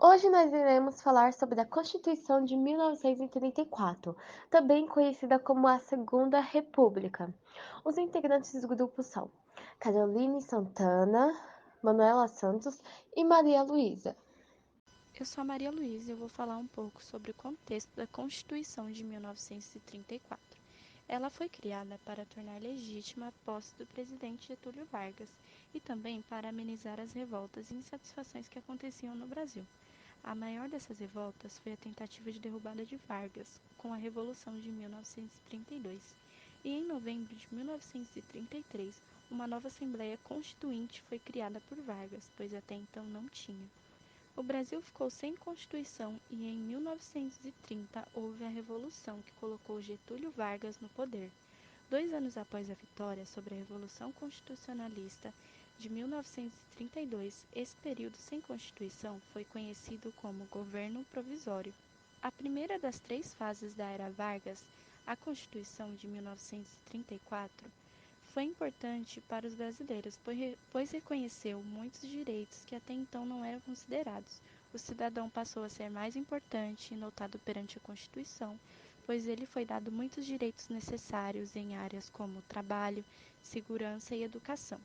Hoje nós iremos falar sobre a Constituição de 1934, também conhecida como a Segunda República. Os integrantes do grupo são Caroline Santana, Manuela Santos e Maria Luísa. Eu sou a Maria Luísa e eu vou falar um pouco sobre o contexto da Constituição de 1934. Ela foi criada para tornar legítima a posse do presidente Getúlio Vargas e também para amenizar as revoltas e insatisfações que aconteciam no Brasil. A maior dessas revoltas foi a tentativa de derrubada de Vargas, com a Revolução de 1932. E em novembro de 1933, uma nova Assembleia Constituinte foi criada por Vargas, pois até então não tinha. O Brasil ficou sem Constituição e em 1930 houve a Revolução que colocou Getúlio Vargas no poder. 2 anos após a vitória sobre a Revolução Constitucionalista de 1932, esse período sem Constituição foi conhecido como Governo Provisório. A primeira das três fases da Era Vargas, a Constituição de 1934, foi importante para os brasileiros, pois reconheceu muitos direitos que até então não eram considerados. O cidadão passou a ser mais importante e notado perante a Constituição, pois ele foi dado muitos direitos necessários em áreas como trabalho, segurança e educação.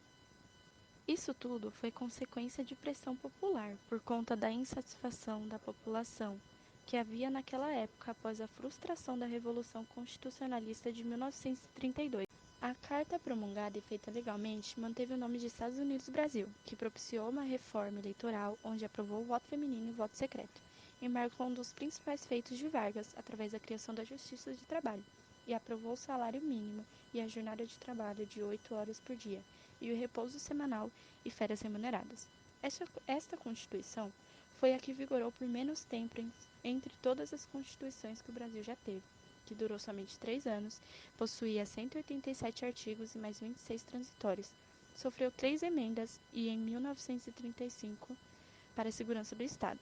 Isso tudo foi consequência de pressão popular, por conta da insatisfação da população que havia naquela época após a frustração da Revolução Constitucionalista de 1932. A carta promulgada e feita legalmente manteve o nome de Estados Unidos Brasil, que propiciou uma reforma eleitoral onde aprovou o voto feminino e o voto secreto, e marcou um dos principais feitos de Vargas através da criação da Justiça de Trabalho, e aprovou o salário mínimo e a jornada de trabalho de 8 horas por dia, e o repouso semanal e férias remuneradas. Esta Constituição foi a que vigorou por menos tempo entre todas as constituições que o Brasil já teve, que durou somente 3 anos, possuía 187 artigos e mais 26 transitórios. Sofreu 3 emendas e, em 1935, para a segurança do Estado.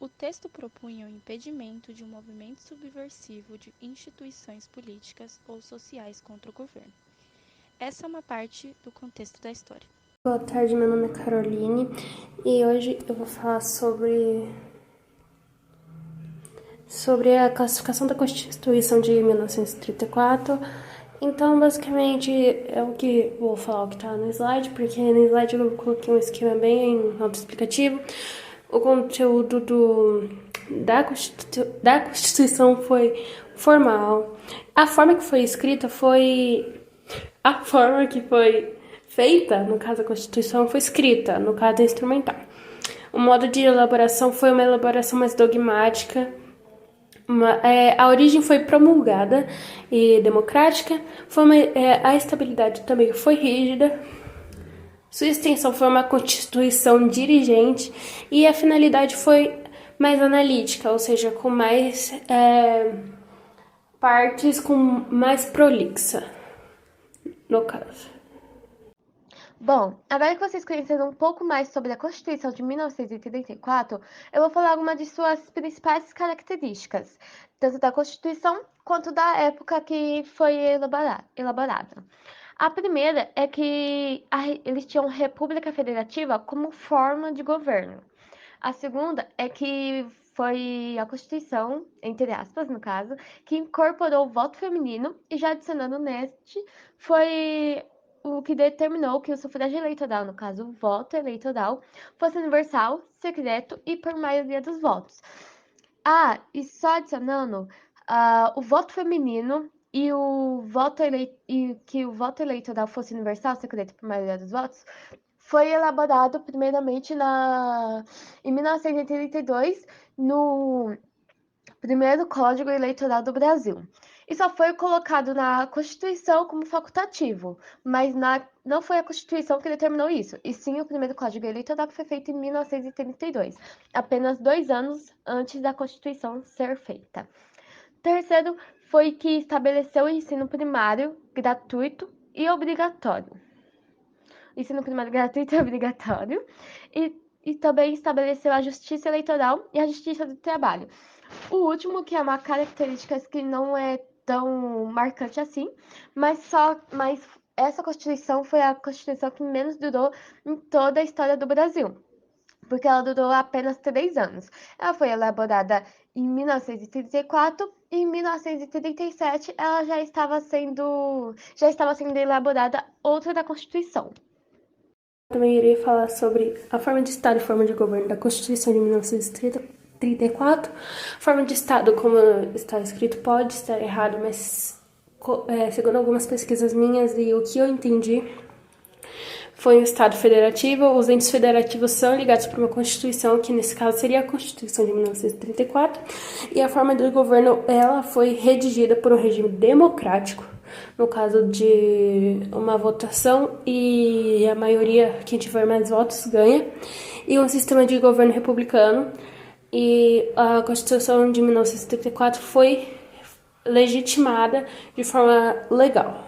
O texto propunha o impedimento de um movimento subversivo de instituições políticas ou sociais contra o governo. Essa é uma parte do contexto da história. Boa tarde, meu nome é Caroline e hoje eu vou falar sobre a classificação da Constituição de 1934. Então, basicamente, é o que vou falar o que está no slide, porque no slide eu coloquei um esquema bem autoexplicativo. O conteúdo da Constituição foi formal. A forma que foi escrita foi a forma que foi feita, no caso a Constituição, foi escrita, no caso instrumental. O modo de elaboração foi uma elaboração mais dogmática. A origem foi promulgada e democrática, a estabilidade também foi rígida, sua extensão foi uma constituição dirigente e a finalidade foi mais analítica, ou seja, com mais partes, com mais prolixa, no caso. Bom, agora que vocês conheceram um pouco mais sobre a Constituição de 1934, eu vou falar algumas de suas principais características, tanto da Constituição quanto da época que foi elaborada. A primeira é que eles tinham República Federativa como forma de governo. A segunda é que foi a Constituição, entre aspas, no caso, que incorporou o voto feminino e já adicionando neste, foi o que determinou que o sufrágio eleitoral, no caso, o voto eleitoral, fosse universal, secreto e por maioria dos votos. Ah, e só adicionando, o voto feminino e que o voto eleitoral fosse universal, secreto e por maioria dos votos, foi elaborado primeiramente em 1982 no primeiro Código Eleitoral do Brasil. E só foi colocado na Constituição como facultativo, mas não foi a Constituição que determinou isso, e sim o primeiro Código Eleitoral que foi feito em 1932, apenas 2 anos antes da Constituição ser feita. Terceiro foi que estabeleceu o ensino primário gratuito e obrigatório. Ensino primário gratuito e obrigatório, e também estabeleceu a justiça eleitoral e a justiça do trabalho. O último, que é uma característica que não é tão marcante assim, mas essa Constituição foi a Constituição que menos durou em toda a história do Brasil. porque ela durou apenas 3 anos. Ela foi elaborada em 1934 e em 1937 ela já estava sendo elaborada outra da Constituição. Também irei falar sobre a forma de Estado e forma de governo da Constituição de 1934. Forma de Estado, como está escrito, pode estar errado, mas segundo algumas pesquisas minhas e o que eu entendi, foi um Estado federativo. Os entes federativos são ligados por uma Constituição, que nesse caso seria a Constituição de 1934, e a forma de governo ela foi redigida por um regime democrático, no caso de uma votação e a maioria, quem tiver mais votos, ganha, e um sistema de governo republicano. E a Constituição de 1934 foi legitimada de forma legal.